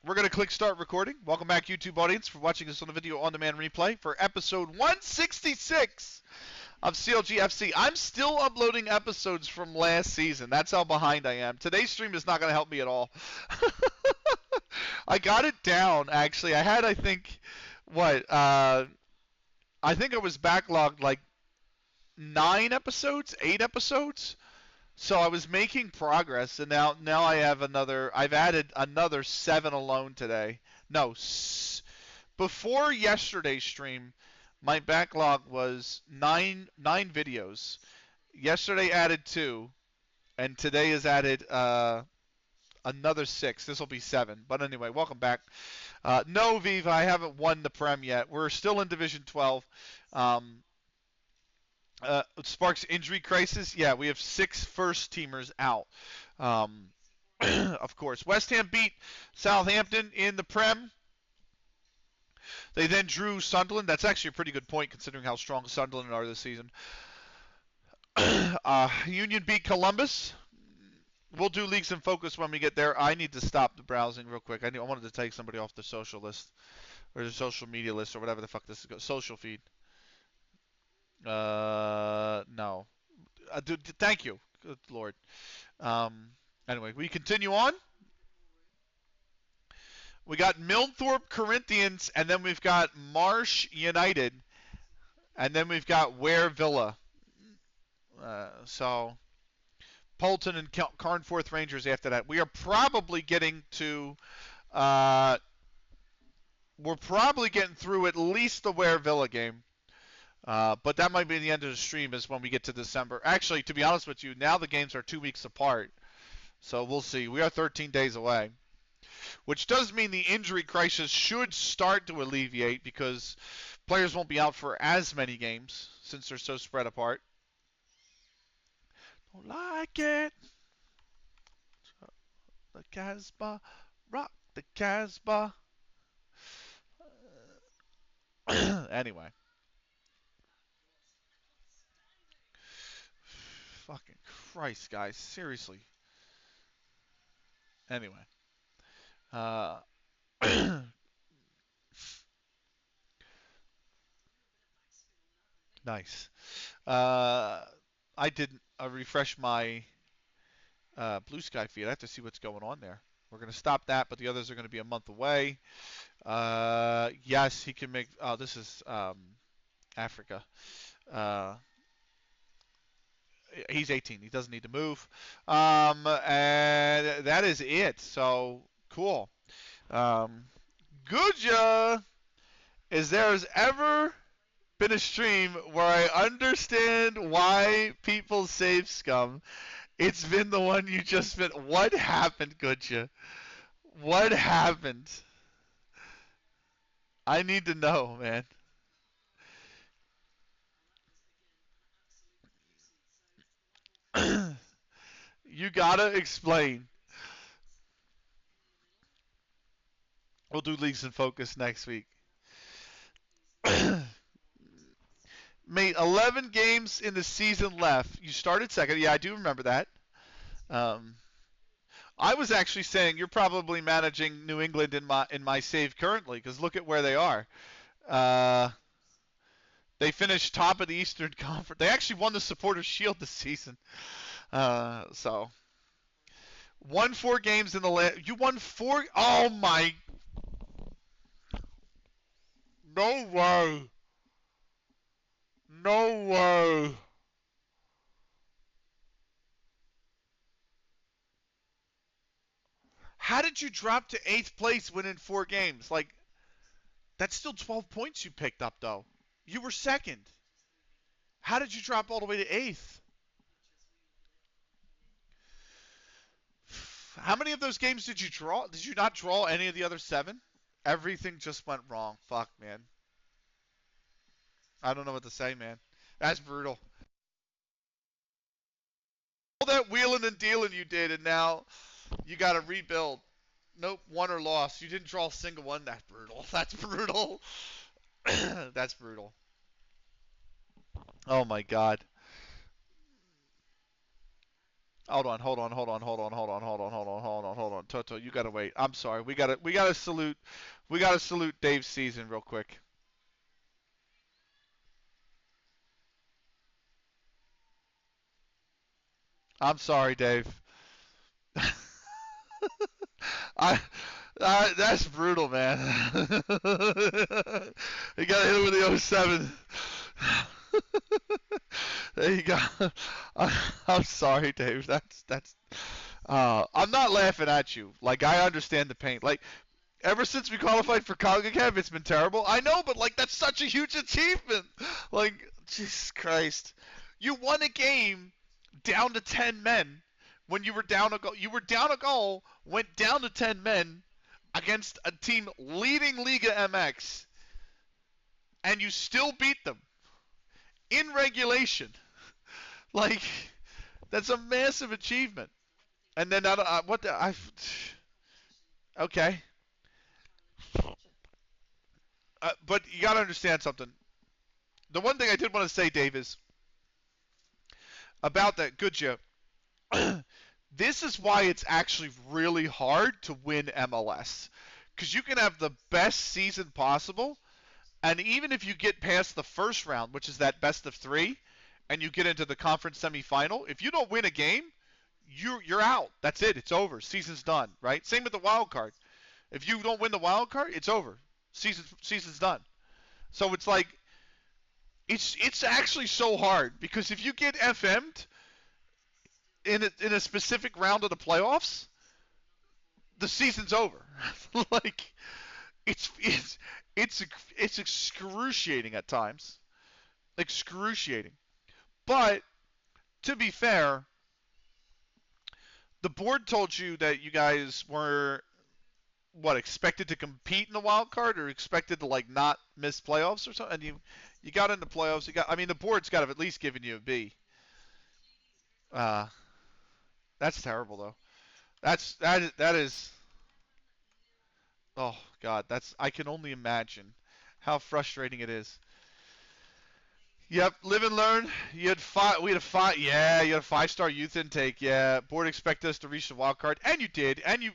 We're going to click start recording. Welcome back, YouTube audience, for watching us on the video on-demand replay for episode 166 of CLG FC. I'm still uploading episodes from last season. That's how behind I am. Today's stream is not going to help me at all. I got it down, actually. I had, I think, I think I was backlogged like 8 episodes. So I was making progress, and now I have another. I've added another 7 alone today. No, before yesterday's stream, my backlog was nine videos. Yesterday added 2, and today is added another 6. This will be 7. But anyway, welcome back. No, Viva, I haven't won the Prem yet. We're still in Division 12. Sparks injury crisis. Yeah, we have 6 first-teamers out. Of course. West Ham beat Southampton in the Prem. They then drew Sunderland. That's actually a pretty good point considering how strong Sunderland are this season. Union beat Columbus. We'll do Leagues in Focus when we get there. I need to stop the browsing real quick. I wanted to take somebody off the social list or the social media list or whatever the fuck this is. Social feed. No. Thank you. Good Lord. Anyway, we continue on. We got Milnthorpe Corinthians, and then we've got Marsh United, and then we've got Ware Villa. So Polton and Carnforth Rangers after that. We are probably getting to. We're probably getting through at least the Ware Villa game. But that might be the end of the stream is when we get to December. Actually, to be honest with you, now the games are 2 weeks apart. So we'll see. We are 13 days away. Which does mean the injury crisis should start to alleviate because players won't be out for as many games since they're so spread apart. Don't like it. The Casbah. Rock the Casbah. Anyway. Fucking Christ, guys. Seriously. Anyway. Nice. I didn't refresh my Blue Sky feed. I have to see what's going on there. We're going to stop that, but the others are going to be a month away. Yes, he can make... Oh, this is Africa. He's 18. He doesn't need to move. And that is it. So, cool. Guja, is there's ever been a stream where I understand why people save scum, it's been the one you just spent. What happened, Guja? What happened? I need to know, man. You gotta explain. We'll do Leagues in Focus next week. Mate, 11 games in the season left. You started second. Yeah, I do remember that. I was actually saying you're probably managing New England in my save currently because look at where they are. They finished top of the Eastern Conference. They actually won the Supporters' Shield this season. So won 4 games in the last. You won 4. Oh my! No way! No way! How did you drop to 8th place winning 4 games? Like, that's still 12 points you picked up, though. You were second. How did you drop all the way to 8th? How many of those games did you draw? Did you not draw any of the other 7? Everything just went wrong. Fuck, man. I don't know what to say, man. That's brutal. All that wheeling and dealing you did, and now you got to rebuild. Nope, won or lost. You didn't draw a single one. That's brutal. That's brutal. That's brutal. Oh my God. Hold on. Toto, you gotta wait. I'm sorry. We gotta salute Dave's season real quick. I'm sorry, Dave. I, that's brutal, man. You got hit with the '07. There you go. I'm sorry, Dave. That's. I'm not laughing at you. Like I understand the pain. Like ever since we qualified for CONCACAF, it's been terrible. I know, but like that's such a huge achievement. Like Jesus Christ, you won a game down to 10 men when you were down a goal. You were down a goal, went down to 10 men against a team leading Liga MX, and you still beat them in regulation. Like that's a massive achievement. And then what the I okay. But you got to understand something. The one thing I did want to say, Dave, is about that Goodyear. This is why it's actually really hard to win MLS. Because you can have the best season possible, and even if you get past the first round, which is that best of three, and you get into the conference semifinal, if you don't win a game, you're out. That's it. It's over. Season's done. Right? Same with the wild card. If you don't win the wild card, it's over. Season's done. So it's like it's actually so hard because if you get FM'd in a specific round of the playoffs, the season's over. Like it's it's it's excruciating at times. Excruciating. But to be fair, the board told you that you guys were what expected to compete in the wild card or expected to like not miss playoffs or something, and you got into playoffs. You got. I mean, the board's got to have at least given you a B. Uh, that's terrible though. That is. Oh God, that's. I can only imagine how frustrating it is. Yep, live and learn. You had five. We had a five. Yeah, you had a five-star youth intake. Yeah, board expected us to reach the wild card, and you did. And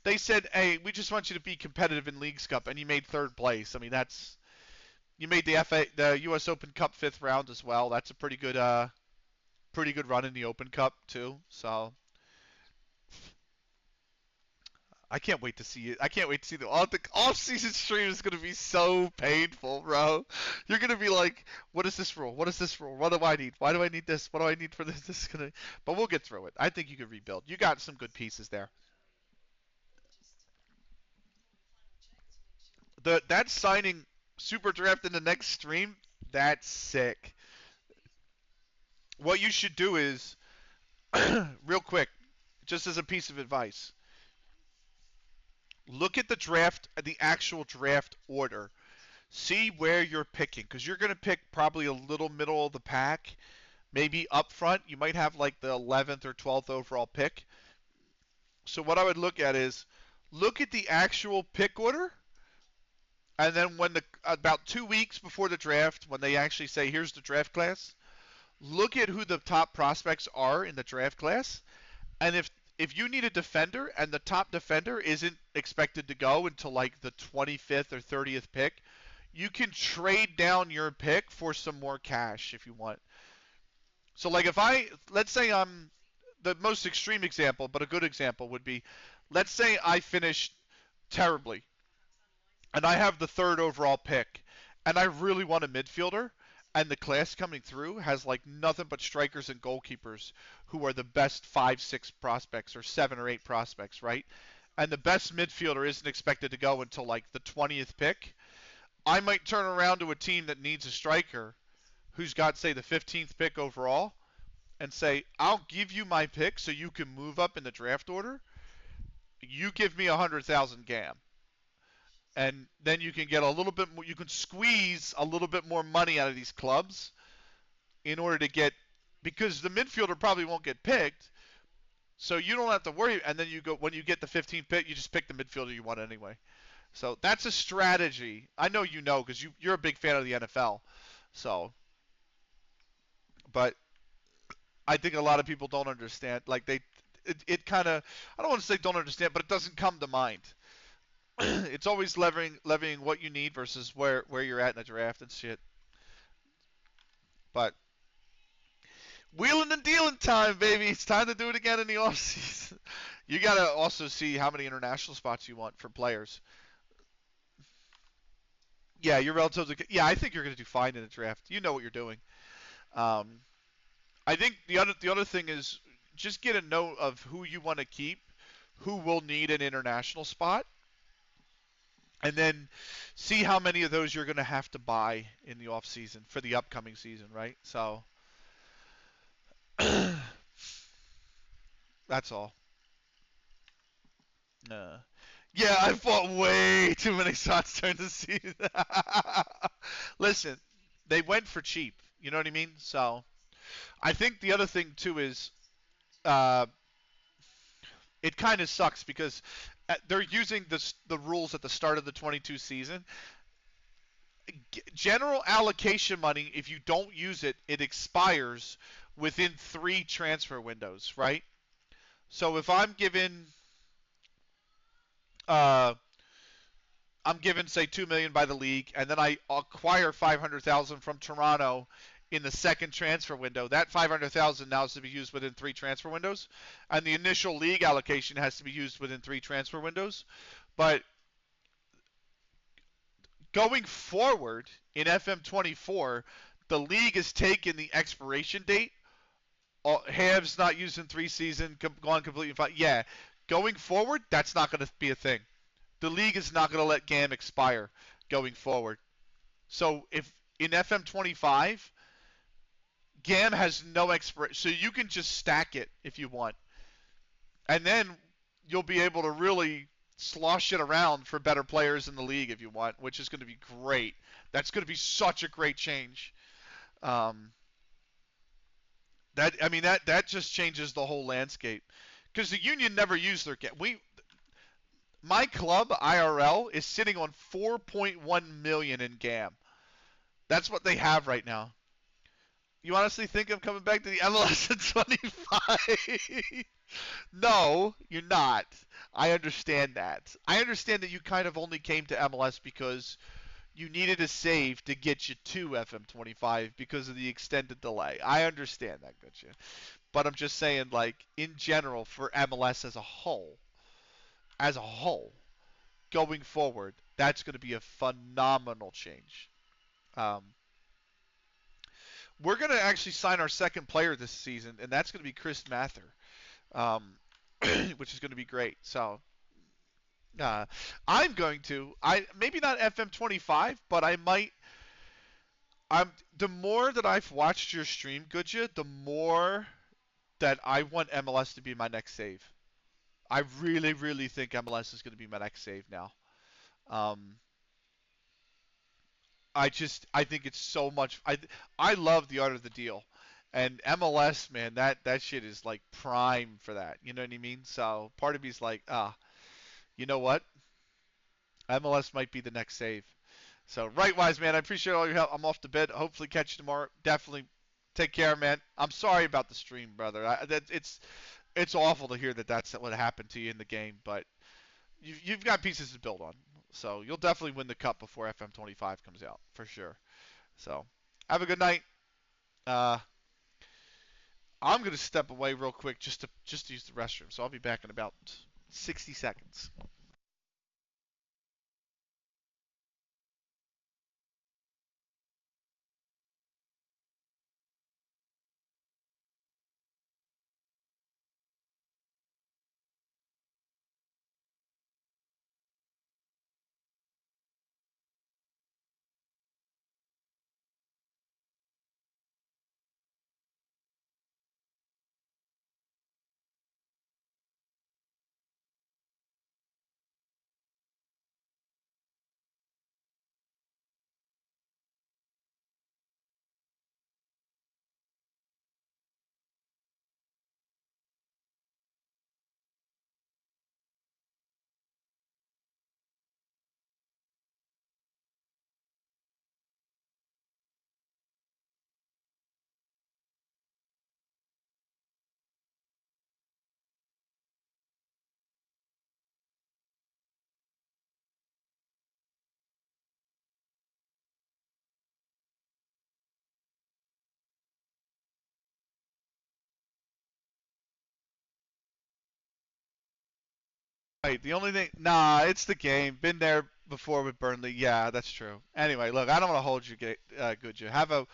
they said, hey, we just want you to be competitive in Leagues Cup, and you made third place. I mean, that's you made the U.S. Open Cup fifth round as well. That's a pretty good run in the Open Cup too. So I can't wait to see it. I can't wait to see the off-season stream is gonna be so painful, bro. You're gonna be like, what is this rule? What is this rule? What do I need? Why do I need this? What do I need for this? This is gonna. But we'll get through it. I think you can rebuild. You got some good pieces there. That signing super draft in the next stream, that's sick. What you should do is, real quick, just as a piece of advice, look at the draft, the actual draft order. See where you're picking, because you're going to pick probably a little middle of the pack. Maybe up front, you might have like the 11th or 12th overall pick. So what I would look at is look at the actual pick order, and then when the about 2 weeks before the draft, when they actually say here's the draft class, look at who the top prospects are in the draft class, and if you need a defender and the top defender isn't expected to go until like the 25th or 30th pick, you can trade down your pick for some more cash if you want. So like if let's say I'm the most extreme example, but a good example would be, let's say I finished terribly and I have the third overall pick and I really want a midfielder and the class coming through has like nothing but strikers and goalkeepers who are the best 5, 6 prospects or 7 or 8 prospects, right? And the best midfielder isn't expected to go until like the 20th pick. I might turn around to a team that needs a striker who's got, say, the 15th pick overall and say, I'll give you my pick so you can move up in the draft order. You give me 100,000 GAM. And then you can get a little bit more, you can squeeze a little bit more money out of these clubs in order to get, because the midfielder probably won't get picked. So you don't have to worry. And then you go, when you get the 15th pick, you just pick the midfielder you want anyway. So that's a strategy. I know you know because you're a big fan of the NFL. So, but I think a lot of people don't understand. Like it kind of, I don't want to say don't understand, but it doesn't come to mind. It's always levying what you need versus where you're at in the draft and shit. But wheeling and dealing time, baby. It's time to do it again in the offseason. You gotta also see how many international spots you want for players. Yeah, you're relatively. Yeah, I think you're gonna do fine in the draft. You know what you're doing. Um, I think the other thing is just get a note of who you want to keep, who will need an international spot, and then see how many of those you're going to have to buy in the off season for the upcoming season, right? So that's all. Uh, yeah, I fought way too many shots during the season. Listen, they went for cheap. You know what I mean? So I think the other thing too is uh, it kind of sucks because they're using the rules at the start of the 22 season. General allocation money, if you don't use it, it expires within 3 transfer windows, right? So if uh, I'm given say 2 million by the league, and then I acquire 500,000 from Toronto in the second transfer window. That 500,000 now is to be used within 3 transfer windows, and the initial league allocation has to be used within 3 transfer windows. But going forward in FM24, the league has taken the expiration date. Halves not used in 3 season, gone completely fine. Yeah, going forward, that's not going to be a thing. The league is not going to let GAM expire going forward. So if in FM25, GAM has no expiration, so you can just stack it if you want, and then you'll be able to really slosh it around for better players in the league if you want, which is going to be great. That's going to be such a great change. Um, that just changes the whole landscape because the union never used their GAM. My club IRL is sitting on 4.1 million in GAM. That's what they have right now. You honestly think I'm coming back to the MLS in 25? No, you're not. I understand that. I understand that you kind of only came to MLS because you needed a save to get you to FM25 because of the extended delay. I understand that, good shit. But I'm just saying, like, in general, for MLS as a whole, going forward, that's going to be a phenomenal change. Um, we're going to actually sign our second player this season, and that's going to be Chris Mather, um, which is going to be great. So uh, I'm going to, I maybe not FM25, but I might. The more that I've watched your stream, Goodya, the more that I want MLS to be my next save. I really, really think MLS is going to be my next save now. Um, I think it's so much. I love the art of the deal, and MLS, man, that shit is like prime for that. You know what I mean? So part of me's like, you know what? MLS might be the next save. So right wise, man, I appreciate all your help. I'm off to bed. Hopefully catch you tomorrow. Definitely take care, man. I'm sorry about the stream, brother. It's awful to hear that that's what happened to you in the game, but you've got pieces to build on. So you'll definitely win the cup before FM25 comes out for sure. So have a good night. Uh, I'm gonna step away real quick just to use the restroom. So I'll be back in about 60 seconds. Right. The only thing, nah, it's the game. Been there before with Burnley. Yeah, that's true. Anyway, look, I don't want to hold you, Goodja. Have a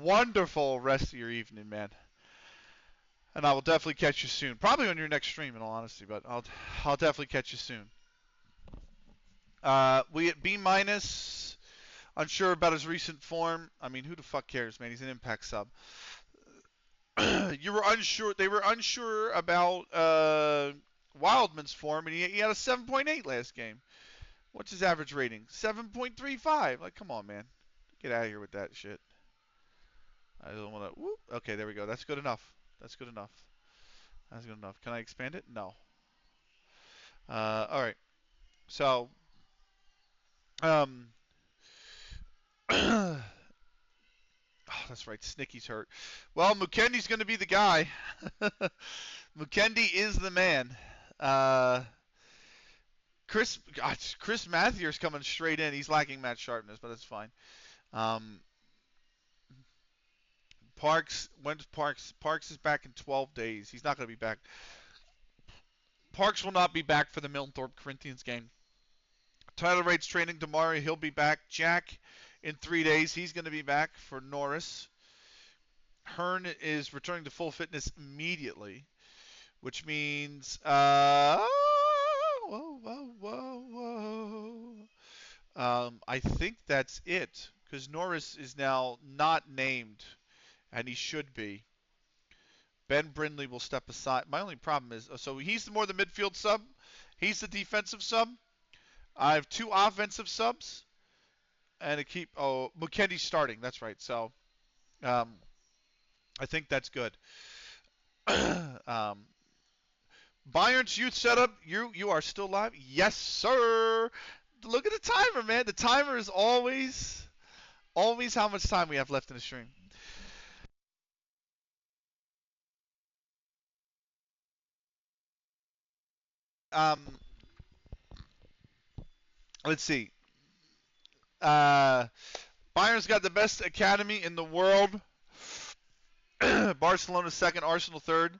wonderful rest of your evening, man. And I will definitely catch you soon. Probably on your next stream, in all honesty, but I'll definitely catch you soon. We at B minus. Unsure about his recent form. I mean, who the fuck cares, man? He's an impact sub. You were unsure. They were unsure about Wildman's form, and he had a 7.8 last game. What's his average rating? 7.35. Like, come on, man. Get out of here with that shit. I don't want to. Okay, there we go. That's good enough. That's good enough. That's good enough. Can I expand it? No. All right. So, um, oh, that's right. Snicky's hurt. Well, Mukendi's going to be the guy. Mukendi is the man. Chris Matthews coming straight in. He's lacking match sharpness, but that's fine. Parks, when's Parks? Parks is back in 12 days. He's not going to be back. Parks will not be back for the Milnthorpe Corinthians game. Tyler Wright's training tomorrow. He'll be back. Jack in 3 days. He's going to be back for Norris. Hearn is returning to full fitness immediately, which means I think that's it because Norris is now not named, and he should be. Ben Brindley will step aside. My only problem is, so he's more the midfield sub. He's the defensive sub. I have 2 offensive subs, and a keep. Oh, McKendy's starting. That's right. So, I think that's good. Bayern's youth setup. You are still live? Yes, sir. Look at the timer, man. The timer is always how much time we have left in the stream. Let's see. Bayern's got the best academy in the world. Barcelona second, Arsenal third.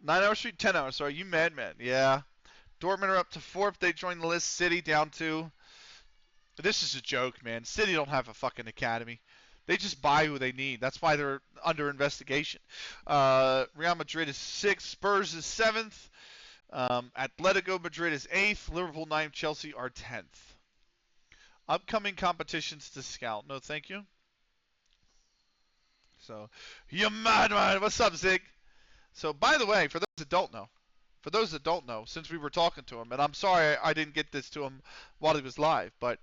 9 hour street, 10 hours. Sorry, you madman. Yeah. Dortmund are up to 4th. They joined the list. City down to. This is a joke, man. City don't have a fucking academy. They just buy who they need. That's why they're under investigation. Real Madrid is 6th. Spurs is 7th. Atletico Madrid is 8th. Liverpool 9th. Chelsea are 10th. Upcoming competitions to scout. No, thank you. So, you madman. What's up, Zig? So, by the way, for those that don't know, since we were talking to him, and I'm sorry I didn't get this to him while he was live, but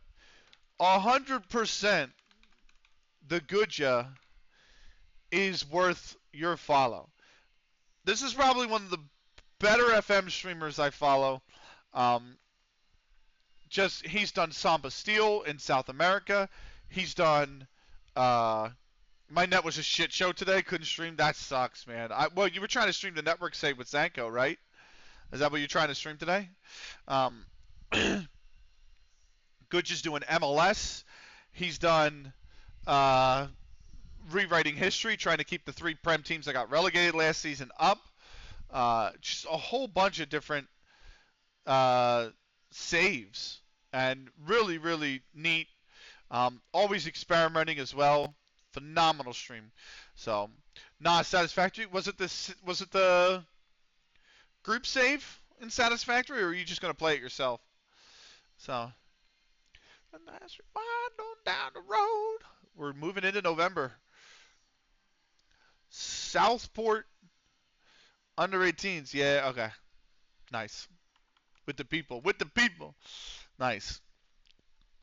100% the Goodja is worth your follow. This is probably one of the better FM streamers I follow. He's done Samba Steel in South America. He's done. My net was a shit show today. Couldn't stream. That sucks, man. Well, you were trying to stream the network save with Zanko, right? Is that what you're trying to stream today? Goodja's doing MLS. He's done rewriting history, trying to keep the 3 Prem teams that got relegated last season up. Just a whole bunch of different saves, and really, really neat. Always experimenting as well. Phenomenal stream. So, not satisfactory. Was it the group save in Satisfactory, or are you just gonna play it yourself? So, a nice rewind on down the road. We're moving into November. Southport under 18s. Yeah, okay. Nice. With the people. Nice.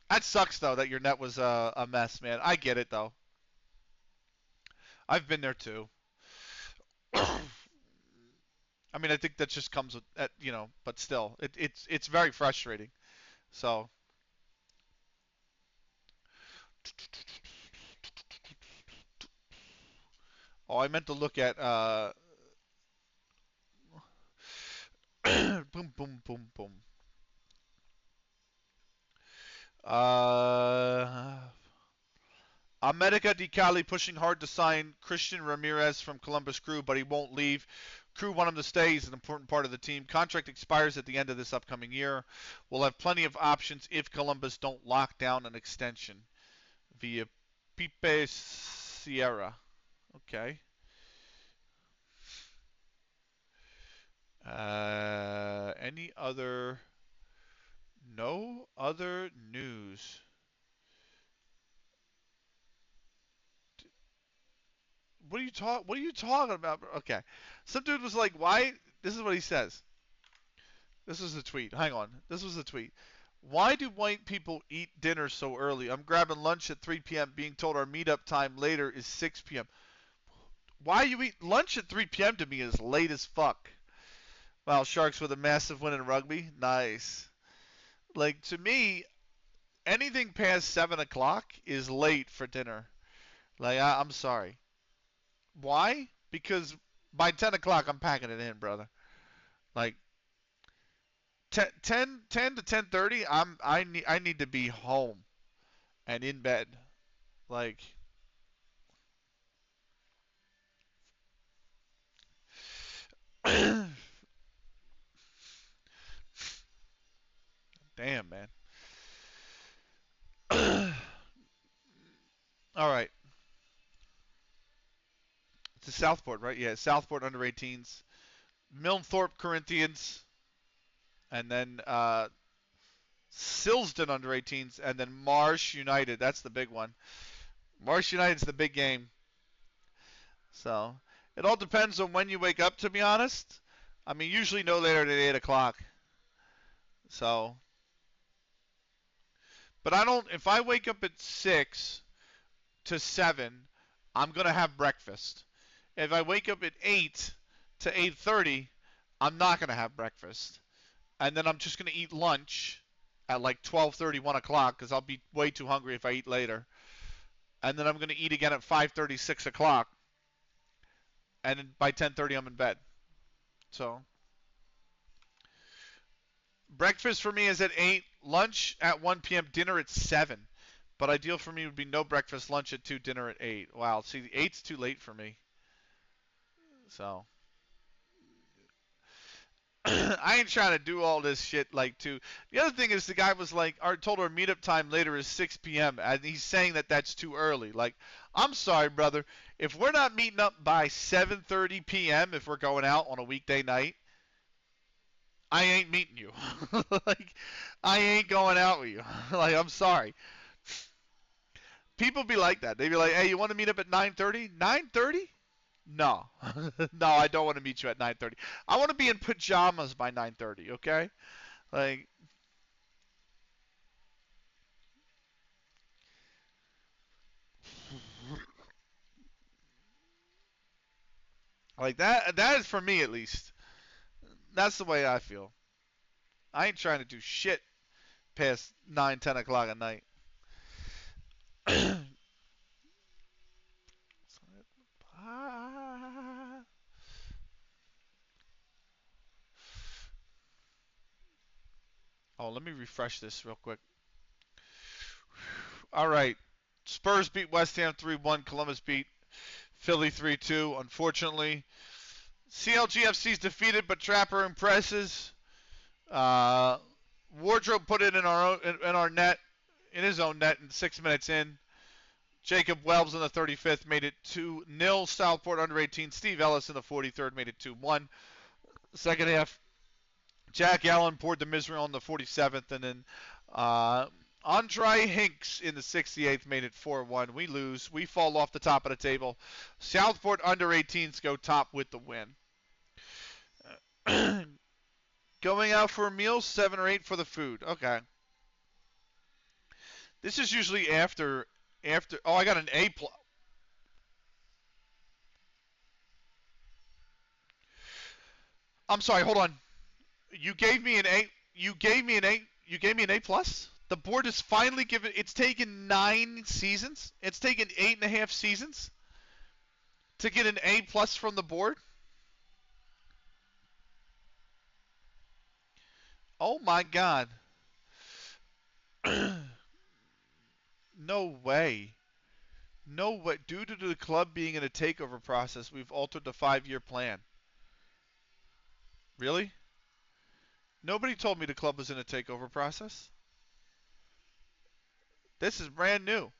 That sucks, though, that your net was a mess, man. I get it, though. I've been there, too. I mean, I think that just comes with, but still, it's very frustrating. So. Oh, I meant to look at, boom, boom, boom, boom. I'm America Di Cali pushing hard to sign Christian Ramirez from Columbus Crew, but he won't leave. Crew want him to stay. He's an important part of the team. Contract expires at the end of this upcoming year. We'll have plenty of options if Columbus don't lock down an extension via Pipe Sierra. Okay. Any other? No other news. What are you talking about? Okay. Some dude was like, "Why?" This is what he says. This is the tweet. Hang on. This was the tweet. Why do white people eat dinner so early? I'm grabbing lunch at 3 p.m. being told our meetup time later is 6 p.m. Why you eat lunch at 3 p.m. to me is late as fuck. Wow, Sharks with a massive win in rugby. Nice. Like, to me, anything past 7 o'clock is late for dinner. Like, I'm sorry. Why? Because by 10 o'clock, I'm packing it in, brother. Like, 10 to 10:30, I need to be home and in bed. Like, damn, man. All right. It's Southport, right? Yeah, Southport under 18s. Milnthorpe Corinthians. And then Silsden under 18s. And then Marsh United. That's the big one. Marsh United's the big game. So it all depends on when you wake up, to be honest. I mean, usually no later than 8 o'clock. So, but I don't, if I wake up at 6 to 7, I'm going to have breakfast. If I wake up at 8 to 8:30, I'm not going to have breakfast. And then I'm just going to eat lunch at like 12:30, 1 o'clock, because I'll be way too hungry if I eat later. And then I'm going to eat again at 5:30, 6 o'clock. And then by 10:30, I'm in bed. So, breakfast for me is at 8, lunch at 1 p.m., dinner at 7. But ideal for me would be no breakfast, lunch at 2, dinner at 8. Wow, see, 8's too late for me. So, I ain't trying to do all this shit like too. The other thing is the guy was like, told our meetup time later is 6 p.m. and he's saying that that's too early. Like, I'm sorry, brother. If we're not meeting up by 7:30 p.m. if we're going out on a weekday night, I ain't meeting you. Like, I ain't going out with you. Like, I'm sorry. People be like that. They be like, "Hey, you want to meet up at 9:30?" 9:30? No. No, I don't want to meet you at 9:30. I want to be in pajamas by 9:30, okay? Like like that is for me at least. That's the way I feel. I ain't trying to do shit past 9, 10 o'clock at night. Oh, let me refresh this real quick. All right. Spurs beat West Ham 3-1. Columbus beat Philly 3-2. Unfortunately, CLG FC's defeated, but Trapper impresses. Wardrobe put it in our net, in his own net, in 6 minutes in. Jacob Wells in the 35th made it 2-0. Southport under 18. Steve Ellis in the 43rd made it 2-1. Second half, Jack Allen poured the misery on the 47th, and then Andre Hinks in the 68th made it 4-1. We lose. We fall off the top of the table. Southport under 18s go top with the win. Going out for a meal, 7 or 8 for the food. Okay. This is usually after. Oh, I got an A plus. I'm sorry. Hold on. You gave me an A. You gave me an A. You gave me an A plus. The board is finally given. It's taken 9 seasons. It's taken 8.5 seasons to get an A plus from the board. Oh my God. No way. No, what? Due to the club being in a takeover process, we've altered the 5-year plan. Really? Nobody told me the club was in a takeover process. This is brand new.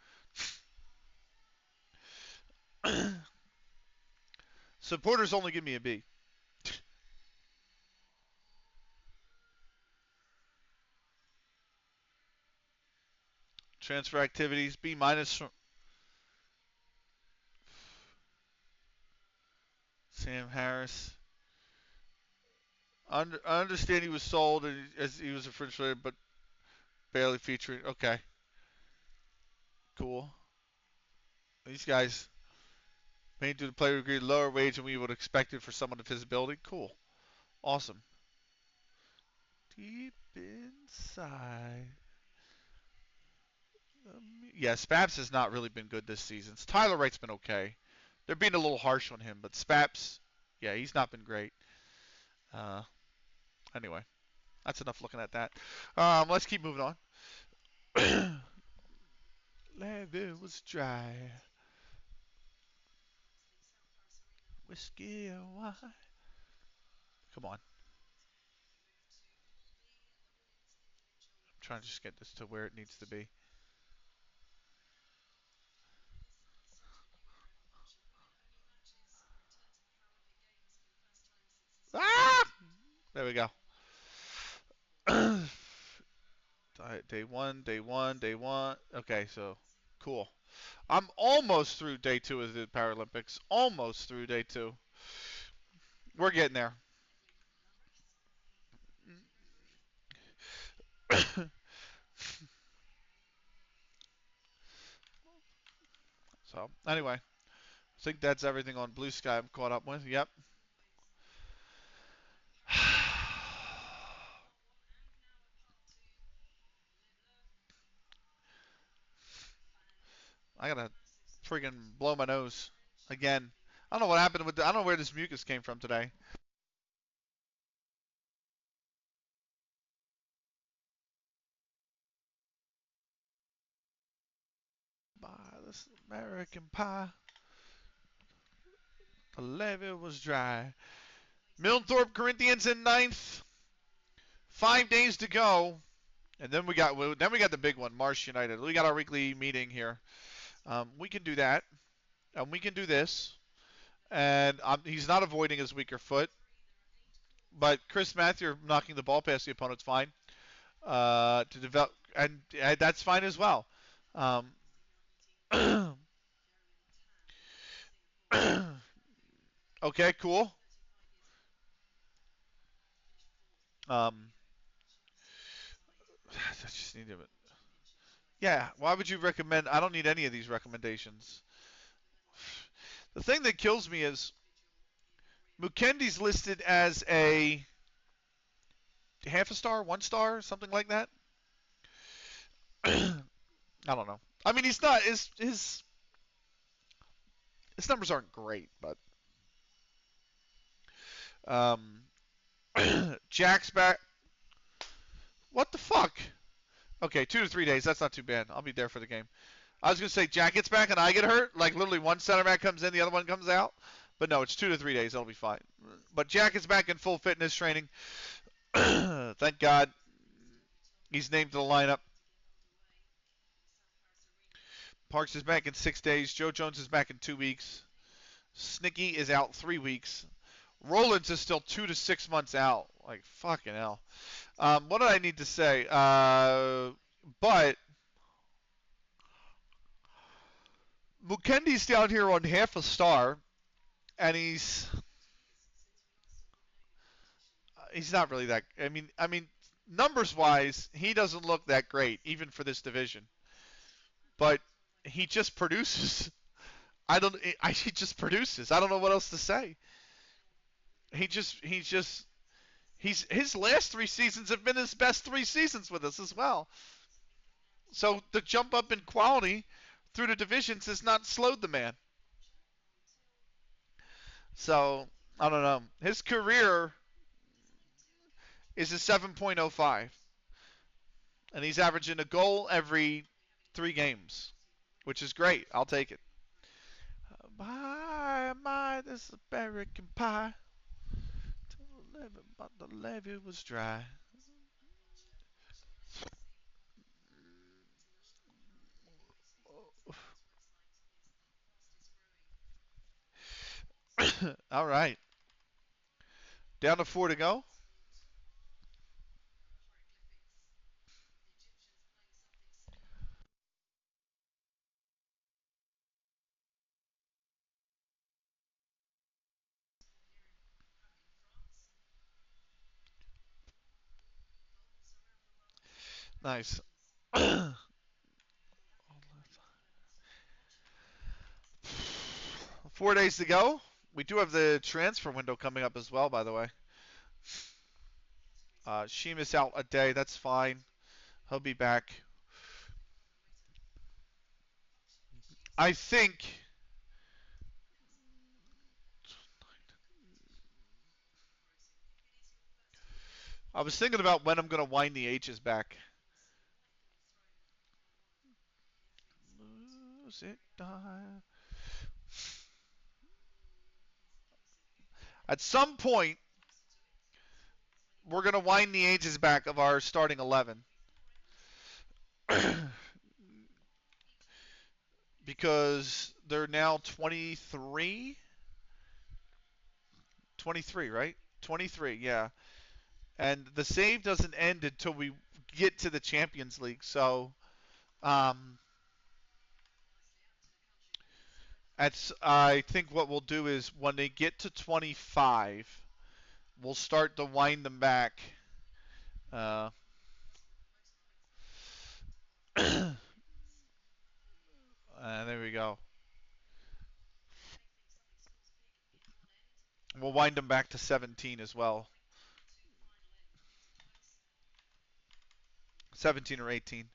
Supporters only give me a B. Transfer activities B minus. Sam Harris. I understand he was sold as he was a fringe player, but barely featuring. Okay, cool. These guys made to the player agreed lower wage than we would expect it for someone of his ability. Cool, awesome. Deep inside. Yeah, Spaps has not really been good this season. Tyler Wright's been okay. They're being a little harsh on him, but Spaps, yeah, he's not been great. Uh, anyway, that's enough looking at that. Let's keep moving on. Leather was dry. Whiskey and wine. Come on. I'm trying to just get this to where it needs to be. Ah! There we go. Day one, day one, day one. Okay, so cool. I'm almost through day 2 of the Paralympics. Almost through day 2. We're getting there. So, anyway, I think that's everything on Blue Sky I'm caught up with. Yep. I gotta freaking blow my nose again. I don't know what happened with I don't know where this mucus came from today. By this American pie, the levee was dry. Milthorpe Corinthians in 9th. 5 days to go. And then we got the big one, Marsh United. We got our weekly meeting here. We can do that, and we can do this. And he's not avoiding his weaker foot, but Chris Matthew knocking the ball past the opponent's fine. To develop, and that's fine as well. Um, okay, cool. Um, I just need to. Yeah, why would you recommend? I don't need any of these recommendations. The thing that kills me is Mukendi's listed as a half a star, 1 star, something like that. I don't know. I mean, he's not his numbers aren't great, but um, Jack's back. What the fuck? Okay, 2 to 3 days. That's not too bad. I'll be there for the game. I was gonna say Jack gets back and I get hurt. Like literally one center back comes in, the other one comes out. But no, it's 2 to 3 days. That'll be fine. But Jack is back in full fitness training. Thank God. He's named to the lineup. Parks is back in 6 days. Joe Jones is back in 2 weeks. Snicky is out 3 weeks. Rollins is still 2 to 6 months out. Like fucking hell. What did I need to say? But Mukendi's down here on half a star, and he's not really that. I mean, numbers wise, he doesn't look that great even for this division. But he just produces. He just produces. I don't know what else to say. His last 3 seasons have been his best 3 seasons with us as well. So the jump up in quality through the divisions has not slowed the man. So I don't know. His career is a 7.05, and he's averaging a goal every 3 games, which is great. I'll take it. My, this American pie. But the levee was dry. All right. Down to 4 to go. Nice. 4 days to go. We do have the transfer window coming up as well, by the way. Sheamus out a day. That's fine. He'll be back. I think. I was thinking about when I'm going to wind the H's back. Lose it, die. At some point, we're going to wind the H's back of our starting 11. Because they're now 23. 23, right? 23, yeah. And the save doesn't end until we get to the Champions League. So, um, I think what we'll do is when they get to 25, we'll start to wind them back. Uh, there we go. We'll wind them back to 17 as well. 17 or 18.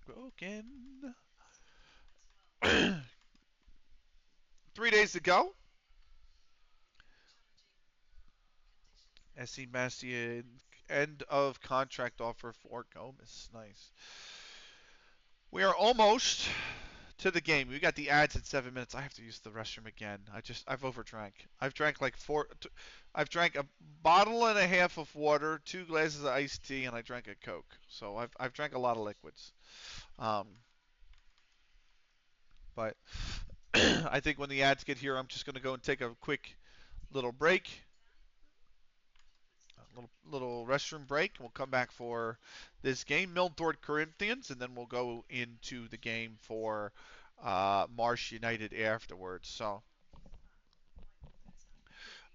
Broken. 3 days to go. SC Bastion, end of contract offer for Gomez. Nice. We are almost to the game. We got the ads at 7 minutes. I have to use the restroom again. I've overdrank. I've drank like I've drank a bottle and a half of water, 2 glasses of iced tea, and I drank a Coke. So I've drank a lot of liquids. Um, but I think when the ads get here, I'm just going to go and take a quick little break. Little restroom break. We'll come back for this game, Milford Corinthians, and then we'll go into the game for Marsh United afterwards. So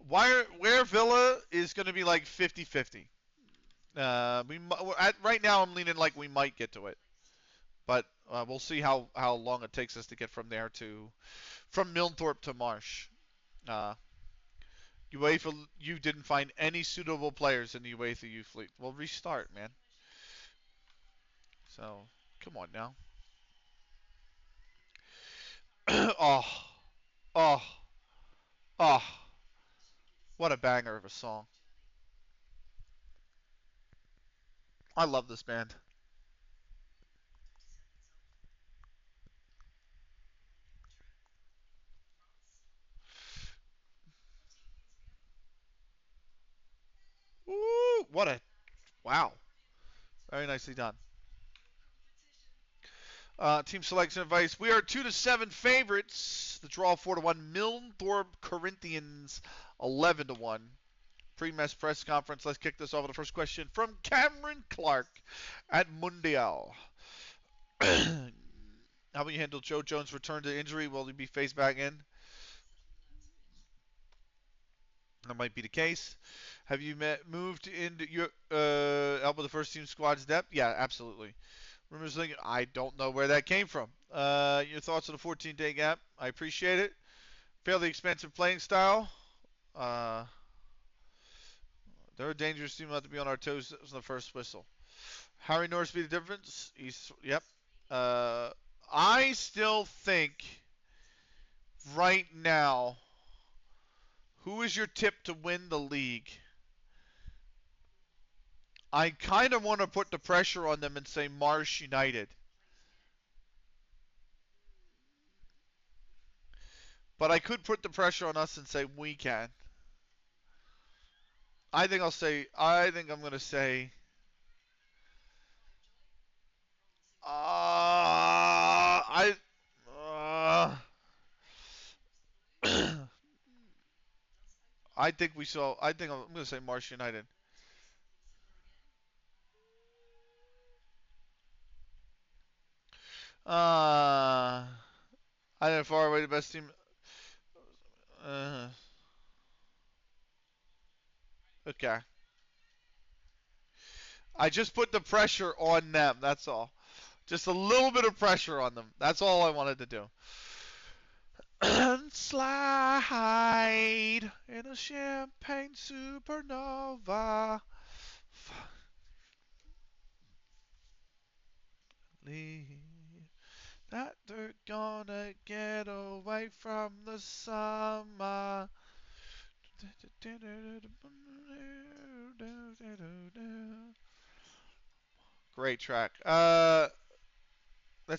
where Villa is going to be like 50-50. Right now I'm leaning like we might get to it, but we'll see how long it takes us to get from there to from Milthorpe to Marsh. Uh, UEFA, you didn't find any suitable players in the UEFA youth fleet. Well, restart, man. So, come on now. Oh, oh, oh. What a banger of a song. I love this band. Woo! What a wow. Very nicely done. Team selection advice. We are 2-7 favorites. The draw 4-1. Milthorpe Corinthians 11-1. Pre-match press conference. Let's kick this off with the first question from Cameron Clark at Mundial. How will you handle Joe Jones' return to injury? Will he be phased back in? That might be the case. Have you moved into your help with the first team squad's depth? Yeah, absolutely. Rumors thinking, I don't know where that came from. Your thoughts on the 14-day gap? I appreciate it. Fairly expensive playing style. Uh, they're a dangerous team. Not to be on our toes on the first whistle. Harry Norris be the difference. Yep. Uh, I still think right now, who is your tip to win the league? I kind of want to put the pressure on them and say Marsh United. But I could put the pressure on us and say we can. I think I'm going to say I I think we saw I think I'm going to say Marsh United. I think far away the best team. Uh, okay. I just put the pressure on them. That's all. Just a little bit of pressure on them. That's all I wanted to do. Slide in a champagne supernova. That they're gonna get away from the summer. Great track. That's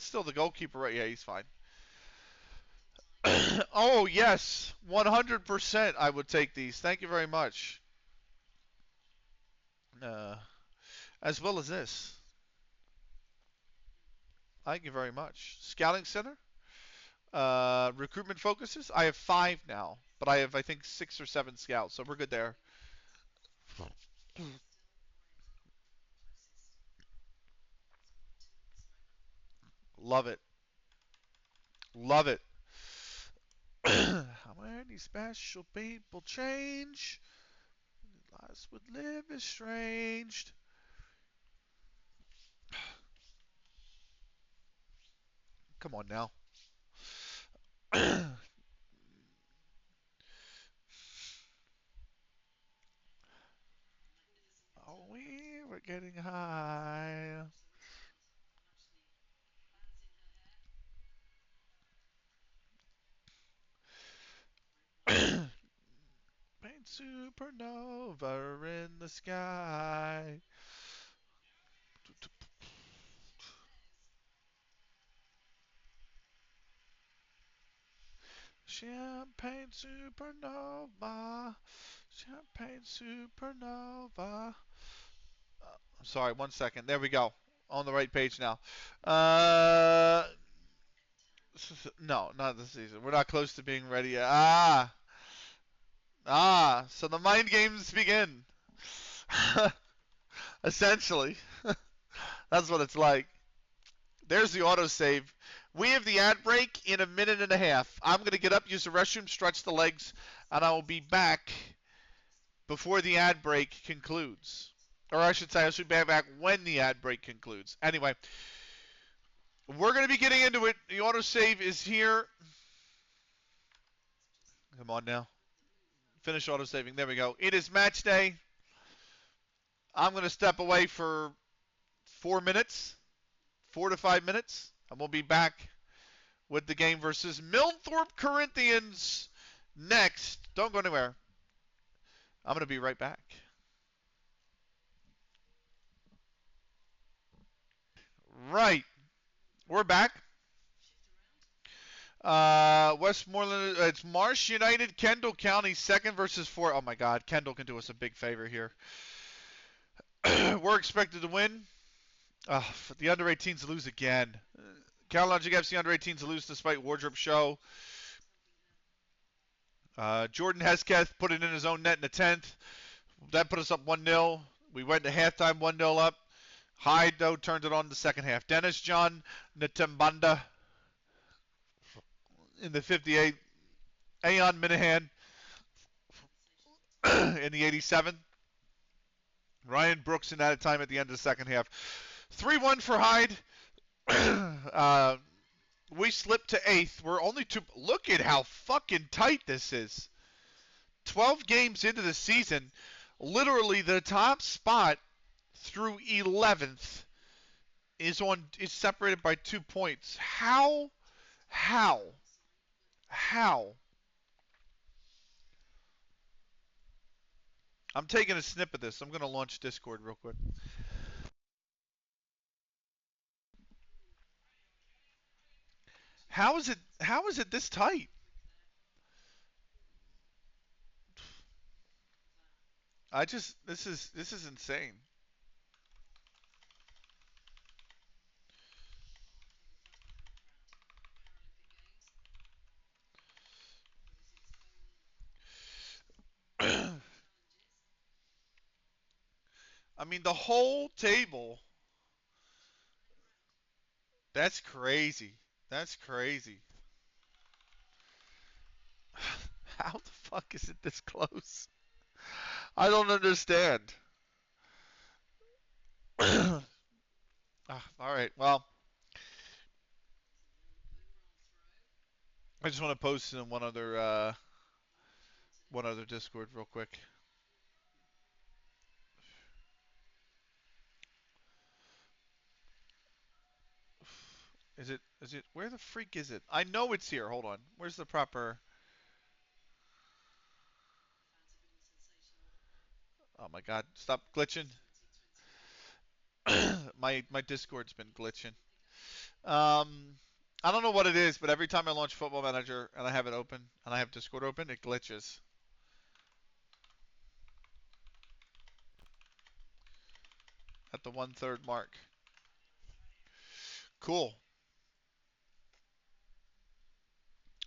still the goalkeeper, right? Yeah, he's fine. Oh yes, 100%. I would take these. Thank you very much. Uh, as well as this. Thank you very much. Scouting Center. Recruitment focuses. I have 5 now, but I have I think 6 or 7 scouts, so we're good there. Love it. Love it. How many special people change? Lives would live estranged. Come on now. Oh, we were getting high. Paint supernova in the sky. Champagne supernova. Champagne supernova. I'm sorry, 1 second. There we go. On the right page now. Uh, no, not this season. We're not close to being ready yet. So the mind games begin. Essentially, that's what it's like. There's the autosave. We have the ad break in a minute and a half. I'm going to get up, use the restroom, stretch the legs, and I will be back before the ad break concludes. Or I should say, I should be back when the ad break concludes. Anyway, we're going to be getting into it. The autosave is here. Come on now. Finish autosaving. There we go. It is match day. I'm going to step away for 4 minutes, 4 to 5 minutes, and we'll be back with the game versus Milthorpe Corinthians next. Don't go anywhere. I'm going to be right back. Right. We're back. Westmoreland, it's Marsh United, Kendall County, second versus 4. Oh my God, Kendall can do us a big favor here. We're expected to win. The under 18s lose again. Carolina FC under 18s lose despite wardrobe show. Jordan Hesketh put it in his own net in the 10th. That put us up 1-0. We went to halftime 1-0 up. Hyde, though, turned it on in the second half. Dennis John Ntambanda in the 58th. Aon Minahan in the 87th. Ryan Brooks in that time at the end of the second half. 3-1 for Hyde. We slipped to 8th. We're only 2. Look at how fucking tight this is. 12 games into the season. Literally the top spot through 11th is separated by 2 points. How? I'm taking a snip of this. I'm going to launch Discord real quick. How is it this tight? This is insane. I mean, the whole table. That's crazy. That's crazy. How the fuck is it this close? I don't understand. All right. Well, I just want to post in one other Discord real quick. Is it where the freak is it? I know it's here. Hold on. Where's the proper? Oh my god, stop glitching. my Discord's been glitching. Um I don't know what it is, but every time I launch Football Manager and I have it open and I have Discord open, it glitches. At the 1/3 mark. Cool.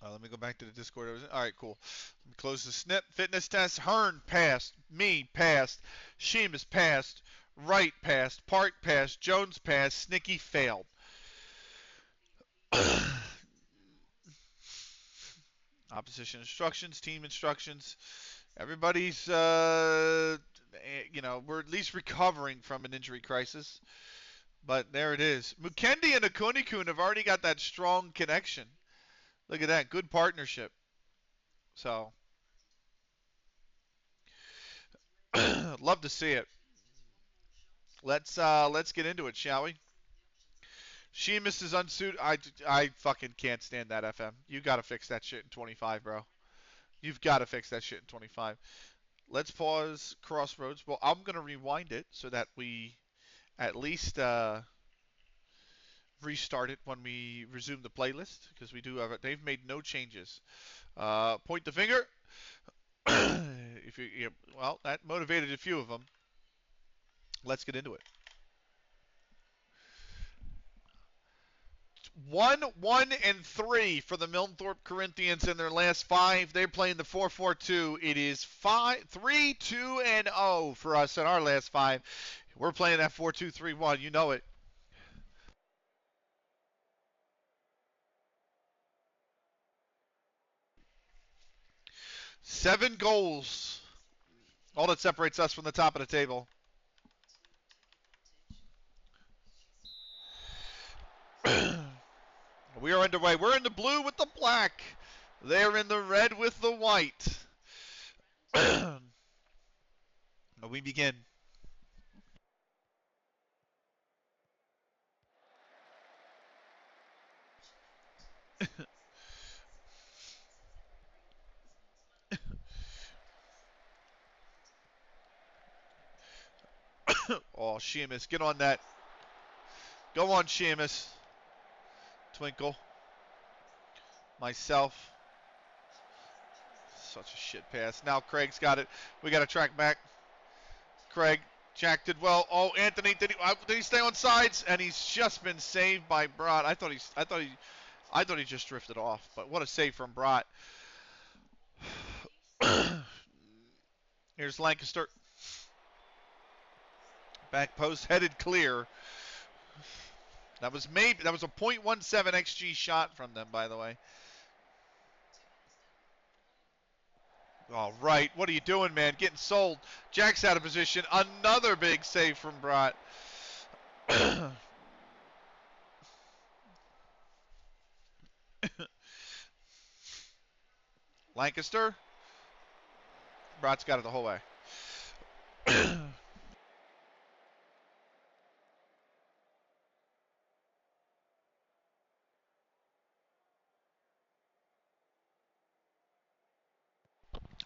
Let me go back to the Discord. All right, cool. Let me close the snip. Fitness test. Hearn passed. Me passed. Sheamus passed. Wright passed. Park passed. Jones passed. Snicky failed. Opposition instructions. Team instructions. Everybody's, we're at least recovering from an injury crisis. But there it is. Mukendi and Akunikun have already got that strong connection. Look at that. Good partnership. So, love to see it. Let's get into it, shall we? Sheamus is unsuited. I fucking can't stand that FM. You got to fix that shit in 25, bro. You've got to fix that shit in 25. Let's pause Crossroads. Well, I'm gonna rewind it so that we at least restart it when we resume the playlist because we do have it. They've made no changes. Point the finger. If well, that motivated a few of them. Let's get into it. 1-1-3 for the Milnthorpe Corinthians in their last 5. They're playing the 4-4-2. It is 3-2-0 for us in our last 5. We're playing that 4-2-3-1. You know it. Seven goals. All that separates us from the top of the table. We are underway. We're in the blue with the black. They're in the red with the white. We begin. Oh, Sheamus, get on that. Go on, Sheamus. Twinkle. Myself. Such a shit pass. Now Craig's got it. We got to track back. Craig. Jack did well. Oh, Anthony, did he stay on sides? And he's just been saved by Brott. I thought he just drifted off. But what a save from Brott. Here's Lancaster. Back post headed clear. That was a .17 XG shot from them, by the way. All right, what are you doing, man? Getting sold. Jack's out of position. Another big save from Brott. Lancaster. Brott's got it the whole way.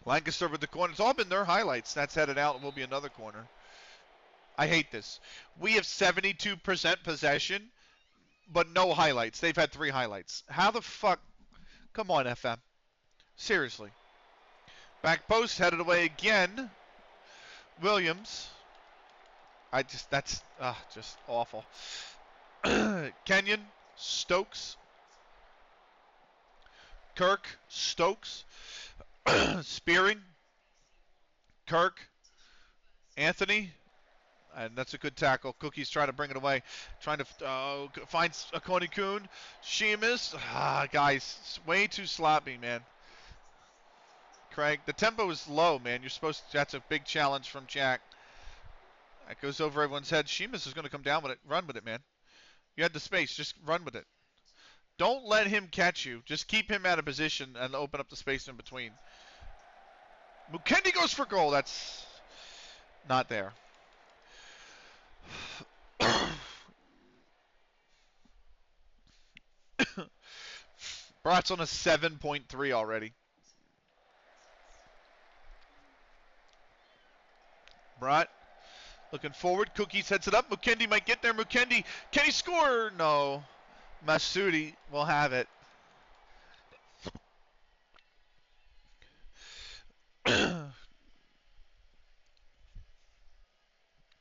Lancaster with the corner. It's all been their highlights. That's headed out and will be another corner. I hate this. We have 72% possession. but no highlights. They've had 3 highlights. How the fuck? Come on, FM. Seriously. Back post headed away again. Williams. That's just awful. Kenyon, Stokes, Kirk, Stokes, Spearing, Kirk, Anthony, and that's a good tackle. Cookie's trying to bring it away, trying to find Akoni Kun. Sheamus, guys, it's way too sloppy, man. Craig, the tempo is low, man. That's a big challenge from Jack. That goes over everyone's head. Sheamus is going to come down with it. Run with it, man. You had the space. Just run with it. Don't let him catch you. Just keep him out of position and open up the space in between. Mukendi goes for goal. That's not there. Brat's on a 7.3 already. Brat looking forward. Cookies heads it up. Mukendi might get there. Mukendi. Can he score? No. Masudi will have it.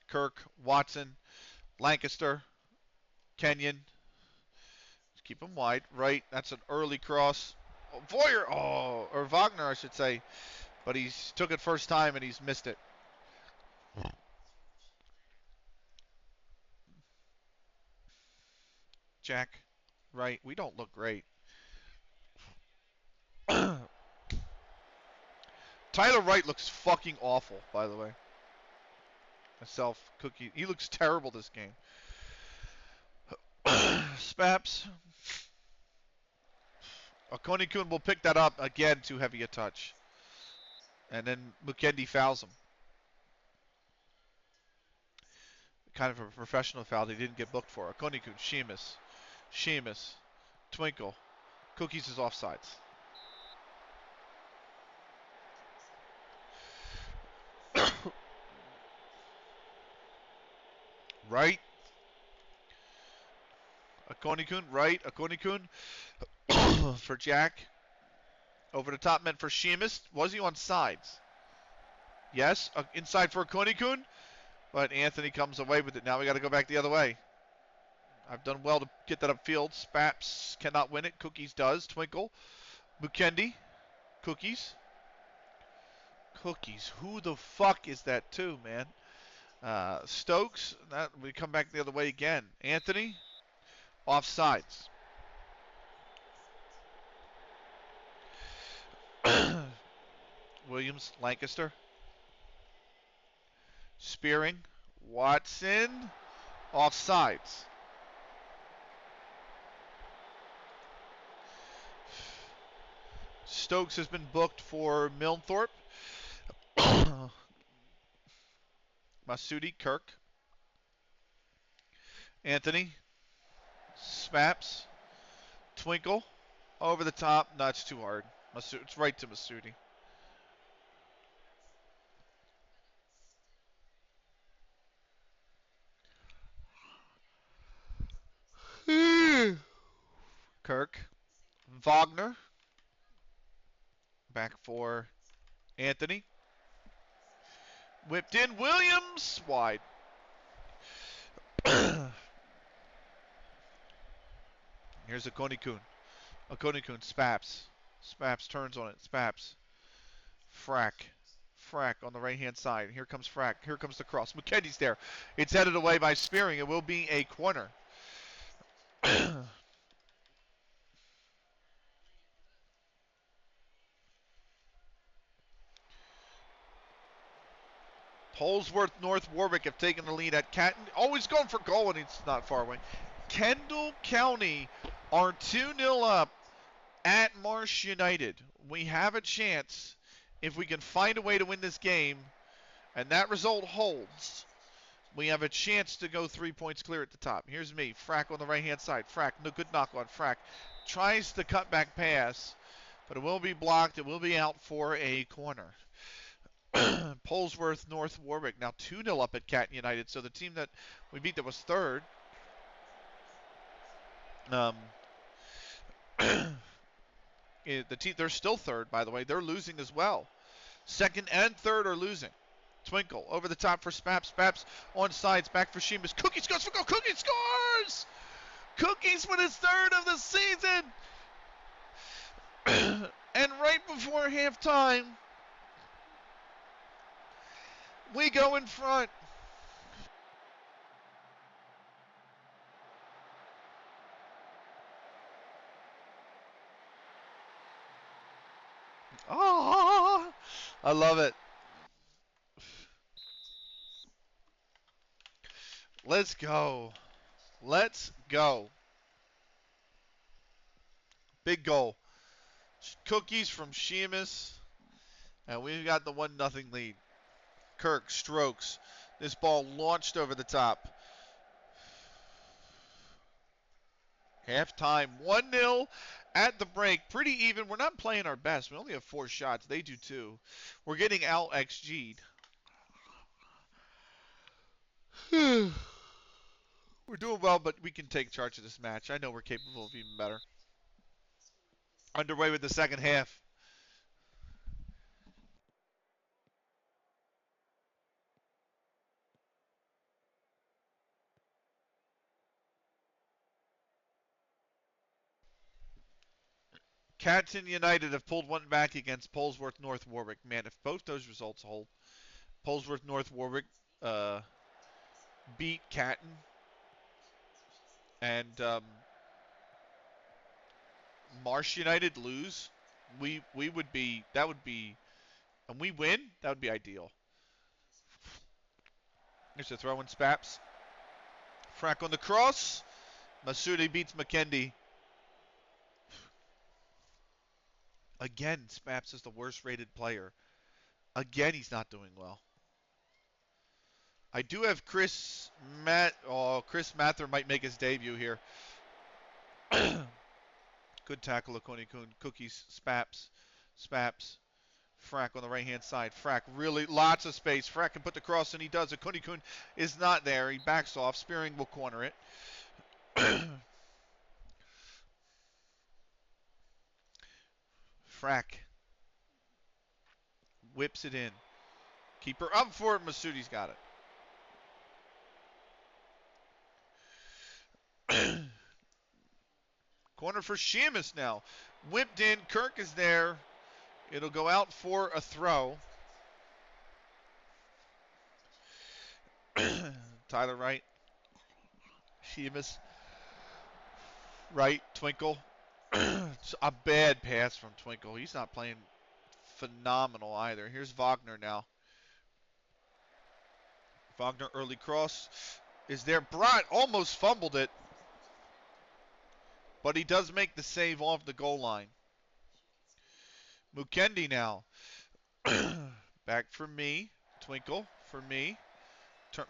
Kirk, Watson, Lancaster, Kenyon. Just keep him wide. Right. That's an early cross. Voyer. Or Wagner, I should say. But he's took it first time and he's missed it. Jack, right. We don't look great. Tyler Wright looks fucking awful, by the way. Myself, Cookie. He looks terrible this game. Spaps. Akoni Kun will pick that up. Again, too heavy a touch. And then Mukendi fouls him. Kind of a professional foul he didn't get booked for. Akoni Kun, Sheamus, Twinkle. Cookies is offsides. Right. Akoni Kun, right. Akoni Kun for Jack. Over the top meant for Sheamus. Was he on sides? Yes. Inside for Akoni Kun. But Anthony comes away with it. Now we got to go back the other way. I've done well to get that upfield. Spaps cannot win it. Cookies does. Twinkle. Mukendi. Cookies. Who the fuck is that too, man? Stokes. We come back the other way again. Anthony. Offsides. Williams. Lancaster. Spearing. Watson. Offsides. Stokes has been booked for Milnthorpe. Masudi, Kirk. Anthony. Spaps. Twinkle. Over the top. No, it's too hard. It's right to Masudi. Kirk. Wagner. Back for Anthony. Whipped in. Williams. Wide. Here's Akoni Kun. Akoni Kun. Spaps. Spaps turns on it. Spaps. Frack on the right-hand side. Here comes Frack. Here comes the cross. Mukendi's there. It's headed away by Spearing. It will be a corner. Polesworth, North Warwick have taken the lead at Catton. Always going for goal and it's not far away. Kendall County are 2-0 up at Marsh United. We have a chance if we can find a way to win this game and that result holds. We have a chance to go 3 points clear at the top. Here's me. Frack on the right-hand side. Frack, no good knock on. Frack tries the cutback pass, but it will be blocked. It will be out for a corner. Polesworth, North Warwick, now 2-0 up at Catton United. So the team that we beat that was third. Um, they're still third, by the way. They're losing as well. Second and third are losing. Twinkle over the top for Spaps. Spaps on sides, back for Sheamus. Cookie scores for goal. Cookie scores! Cookies with his third of the season. And right before halftime, we go in front. Oh, I love it. Let's go. Let's go. Big goal. Cookies from Sheamus. And we've got the 1-0 lead. Kirk strokes. This ball launched over the top. Halftime 1-0 at the break. Pretty even. We're not playing our best. We only have 4 shots. They do too. We're getting out XG'd. We're doing well, but we can take charge of this match. I know we're capable of even better. Underway with the second half. Catton United have pulled one back against Polesworth North Warwick. Man, if both those results hold, Polesworth North Warwick beat Catton, and Marsh United lose, we would be, that would be, and we win, that would be ideal. Here's a throw in Spaps. Frack on the cross. Masudi beats McKendy. Again, Spaps is the worst rated player. Again, he's not doing well. I do have Chris Mather might make his debut here. Good tackle, Akoni-kun. Cookies, Spaps. Frack on the right-hand side. Frack, really lots of space. Frack can put the cross, and he does. Akoni-kun is not there. He backs off. Spearing will corner it. Frack whips it in. Keeper up for it. Masudi's got it. Corner for Sheamus now. Whipped in. Kirk is there. It'll go out for a throw. Tyler Wright. Sheamus. Right. Twinkle. It's a bad pass from Twinkle. He's not playing phenomenal either. Here's Wagner now. Wagner early cross is there. Brott almost fumbled it, but he does make the save off the goal line. Mukendi now. Back for me. Twinkle for me.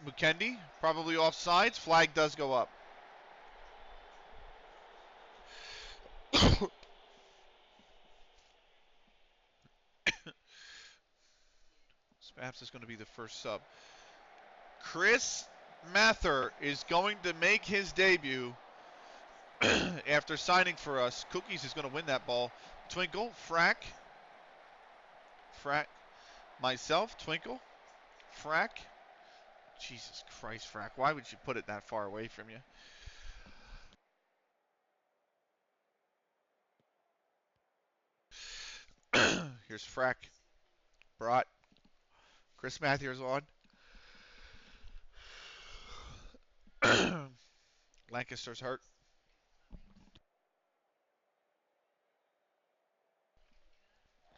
Mukendi probably offsides. Flag does go up. Spaps is going to be the first sub. Chris Mather is going to make his debut after signing for us. Cookies is going to win that ball. Twinkle, Frack, myself, Twinkle, Frack. Jesus Christ, Frack. Why would you put it that far away from you? Here's Frack. Brought. Chris Matthews on. Lancaster's hurt.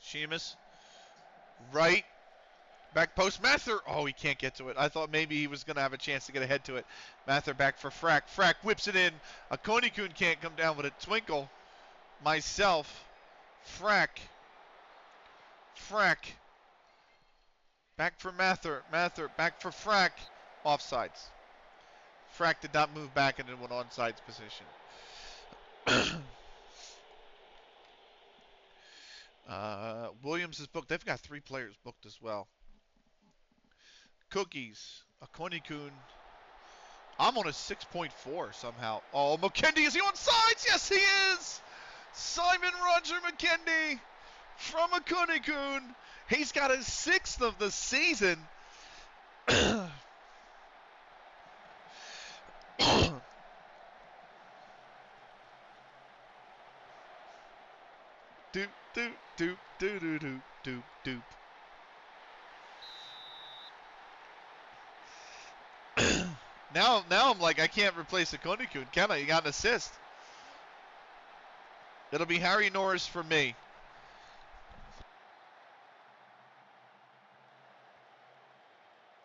Sheamus. Right. Back post. Mather. Oh, he can't get to it. I thought maybe he was going to have a chance to get ahead to it. Mather back for Frack. Frack whips it in. Akoni-kun can't come down with it. Twinkle. Myself. Frack. Back for Mather. Back for Frack. Offsides. Frack did not move back into an onside position. Williams is booked. They've got 3 players booked as well. Cookies. Akoni-kun. I'm on a 6.4 somehow. Oh, McKendy, is he on sides? Yes, he is! Simon Roger McKendy from Akunikun. He's got his 6th of the season. Doop, doop, doop, doop, doop, doop, doop, doop. Now I'm like, I can't replace Akunikun, can I? You got an assist. It'll be Harry Norris for me.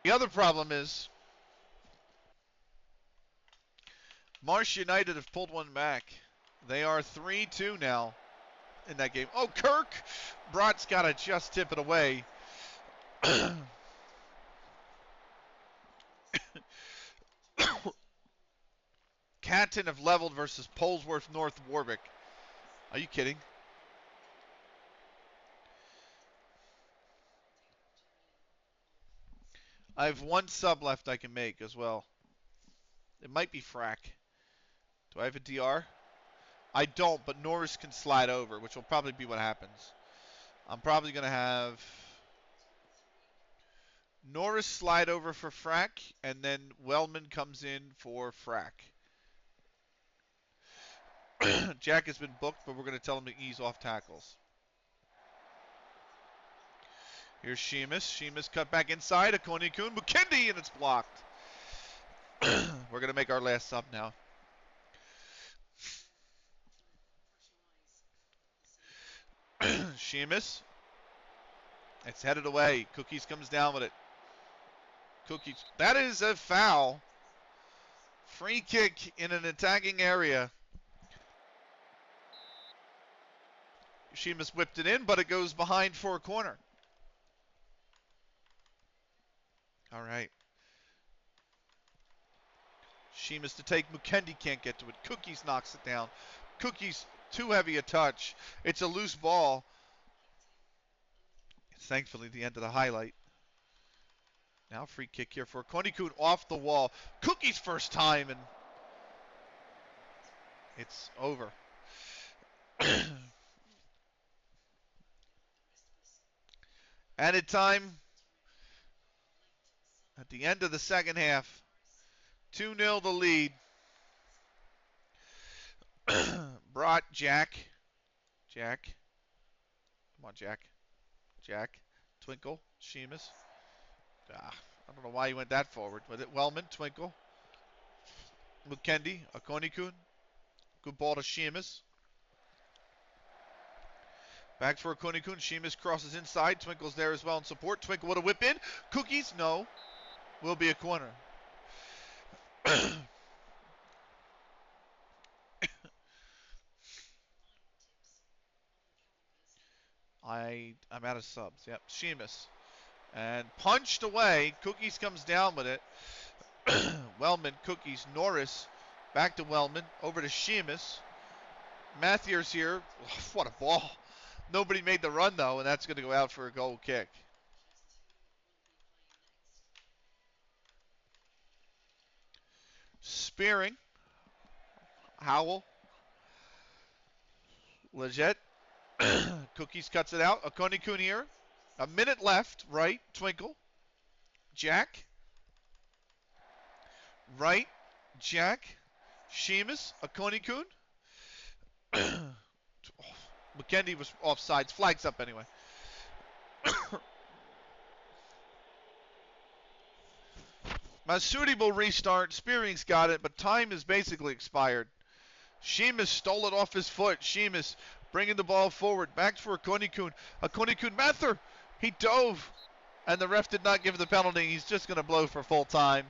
The other problem is Marsh United have pulled one back. They are 3-2 now in that game. Oh, Kirk! Brott's got to just tip it away. Canton have leveled versus Polesworth North Warwick. Are you kidding? I have one sub left I can make as well. It might be Frack. Do I have a DR? I don't, but Norris can slide over, which will probably be what happens. I'm probably going to have Norris slide over for Frack, and then Wellman comes in for Frack. Jack has been booked, but we're going to tell him to ease off tackles. Here's Sheamus. Sheamus cut back inside. Akunikun. McKendy, and it's blocked. We're going to make our last sub now. Sheamus. It's headed away. Cookies comes down with it. Cookies. That is a foul. Free kick in an attacking area. Sheamus whipped it in, but it goes behind for a corner. All right. Sheamus to take. McKendy can't get to it. Cookies knocks it down. Cookies too heavy a touch. It's a loose ball. It's thankfully the end of the highlight. Now free kick here for Konikun off the wall. Cookies first time, and it's over. Added time at the end of the second half. 2-0 the lead. Brought Jack. Jack. Come on, Jack. Jack. Twinkle. Sheamus. I don't know why he went that forward. Was it Wellman? Twinkle. McKendy. Akunikun. Good ball to Sheamus. Back for Akunikun. Sheamus crosses inside. Twinkle's there as well in support. Twinkle with a whip in. Cookies. No. Will be a corner. I'm out of subs. Yep. Sheamus. And punched away. Cookies comes down with it. Wellman, Cookies, Norris. Back to Wellman. Over to Sheamus. Mathieu's here. What a ball. Nobody made the run, though, and that's going to go out for a goal kick. Spearing. Howell. Leggett. Cookies cuts it out. Akunikun here. A minute left. Right. Twinkle. Jack. Right. Jack. Sheamus. Akunikun. McKendy was offsides. Flags up anyway. Masudi will restart. Spearing's got it, but time is basically expired. Sheamus stole it off his foot. Sheamus bringing the ball forward. Back for Akunikun. Akunikun Mather. He dove, and the ref did not give the penalty. He's just going to blow for full time.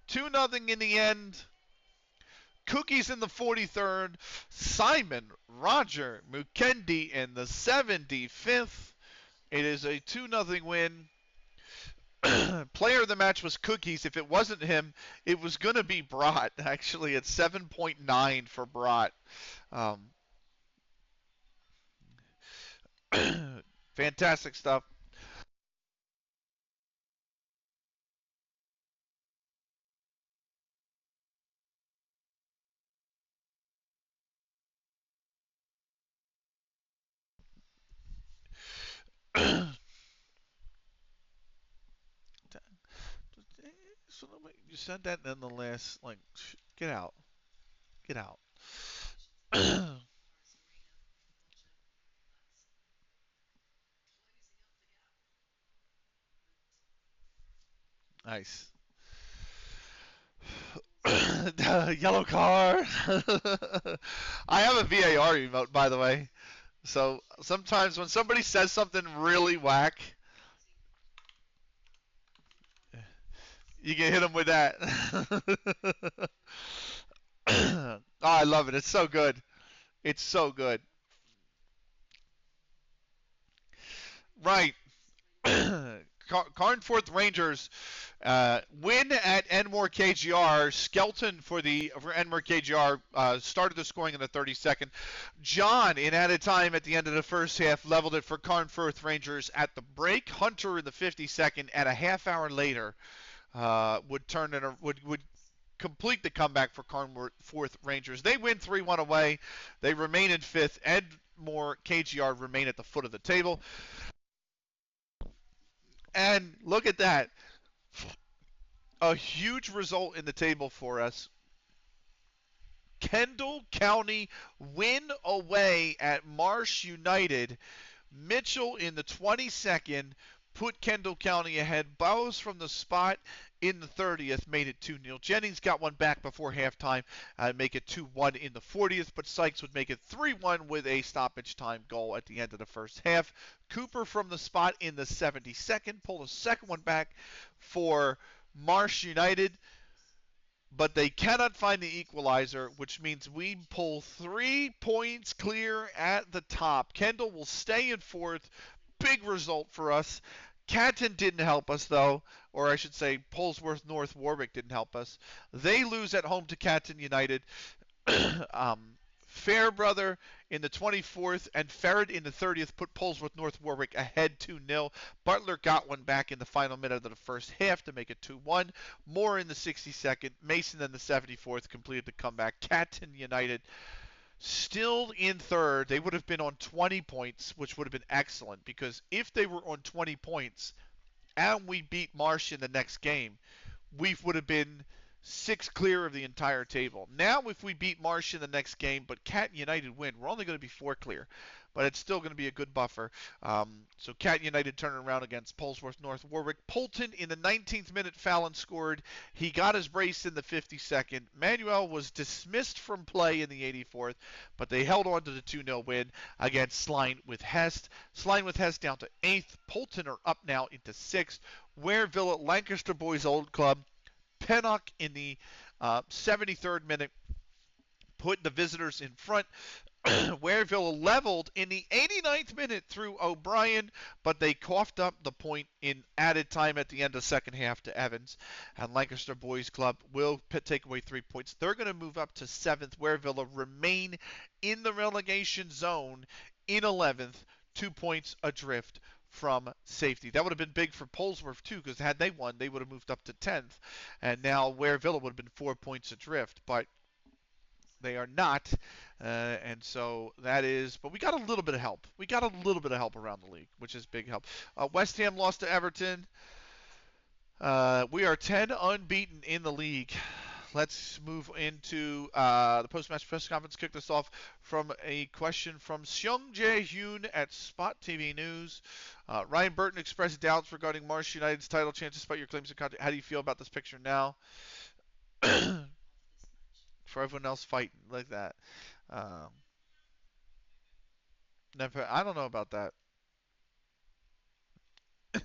2-0 in the end. Cookies in the 43rd. Simon Roger Mukendi in the 75th. It is a 2-0 win. Player of the match was Cookies. If it wasn't him, it was going to be Brott. Actually, it's 7.9 for Brott. Fantastic stuff. So you said that in the last, like, get out. Get out. Nice. Yellow card. I have a VAR remote, by the way. So sometimes when somebody says something really whack, you can hit them with that. Oh, I love it. It's so good. It's so good. Right. Carnforth Rangers win at Enmore KGR. Skelton for Enmore KGR started the scoring in the 32nd. John, in added time at the end of the first half, leveled it for Carnforth Rangers at the break. Hunter in the 52nd, and a half hour later would complete the comeback for Carnforth Rangers. They win 3-1 away. They remain in fifth. Enmore KGR remain at the foot of the table. And look at that. A huge result in the table for us. Kendall County win away at Marsh United. Mitchell in the 22nd put Kendall County ahead. Bowes from the spot in the 30th made it 2-0. Jennings got one back before halftime, make it 2-1 in the 40th, but Sykes would make it 3-1 with a stoppage time goal at the end of the first half. Cooper from the spot in the 72nd pulled a second one back for Marsh United, but they cannot find the equalizer, which means we pull 3 points clear at the top. Kendall will stay in fourth. Big result for us. Canton didn't help us, though, or I should say Polesworth North Warwick didn't help us. They lose at home to Canton United. Fairbrother in the 24th and Ferret in the 30th put Polesworth North Warwick ahead 2-0. Butler got one back in the final minute of the first half to make it 2-1. Moore in the 62nd. Mason in the 74th completed the comeback. Canton United still in third. They would have been on 20 points, which would have been excellent, because if they were on 20 points and we beat Marsh in the next game, we would have been 6 clear of the entire table. Now, if we beat Marsh in the next game, but Canton United win, we're only going to be 4 clear. But it's still going to be a good buffer. So Canton United turning around against Polesworth North Warwick. Polton in the 19th minute, Fallon scored. He got his brace in the 52nd. Manuel was dismissed from play in the 84th, but they held on to the 2-0 win against Sline with Hest. Sline with Hest down to 8th. Polton are up now into 6th. Wareville at Lancaster Boys Old Club. Pennock in the 73rd minute put the visitors in front. Wareville leveled in the 89th minute through O'Brien, but they coughed up the point in added time at the end of the second half to Evans. And Lancaster Boys Club will take away 3 points. They're going to move up to 7th. Wareville remain in the relegation zone in 11th, 2 points adrift from safety. That would have been big for Polesworth, too, because had they won, they would have moved up to 10th. And now Wareville would have been 4 points adrift. But they are not, and so that is. But we got a little bit of help. We got a little bit of help around the league, which is big help. West Ham lost to Everton. We are 10 unbeaten in the league. Let's move into the post-match press conference. Kicked us off from a question from Seung Jae Hyun at Spot TV News. Ryan Burton expressed doubts regarding Marsh United's title chances despite your claims of contract. How do you feel about this picture now? For everyone else fighting like that. Um, I don't know about that. And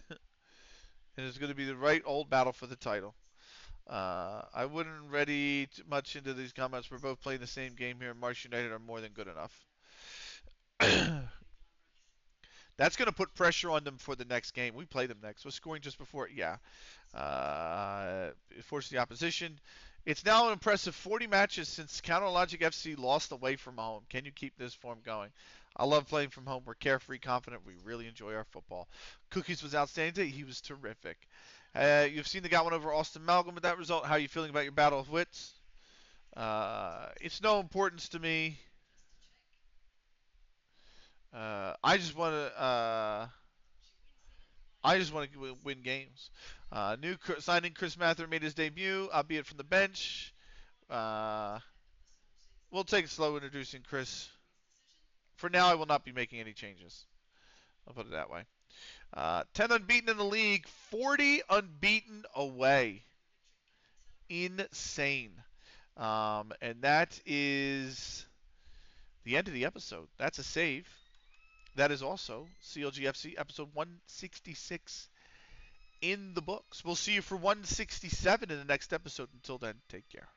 it's going to be the right old battle for the title. I wouldn't read much into these comments. We're both playing the same game here. Marsh United are more than good enough. That's going to put pressure on them for the next game. We play them next. We're scoring just before. Yeah. It forces the opposition. It's now an impressive 40 matches since Counterlogic FC lost away from home. Can you keep this form going? I love playing from home. We're carefree, confident. We really enjoy our football. Cookies was outstanding today. He was terrific. You've seen the guy went over Austin Malcolm with that result. How are you feeling about your battle of wits? It's no importance to me. I just want to. I just want to win games. New signing Chris Mather made his debut, albeit from the bench. Uh, we'll take it slow introducing Chris. For now, I will not be making any changes. I'll put it that way. 10 unbeaten in the league, 40 unbeaten away. Insane. And that is the end of the episode. That's a save. That is also CLG FC episode 166 in the books. We'll see you for 167 in the next episode. Until then, take care.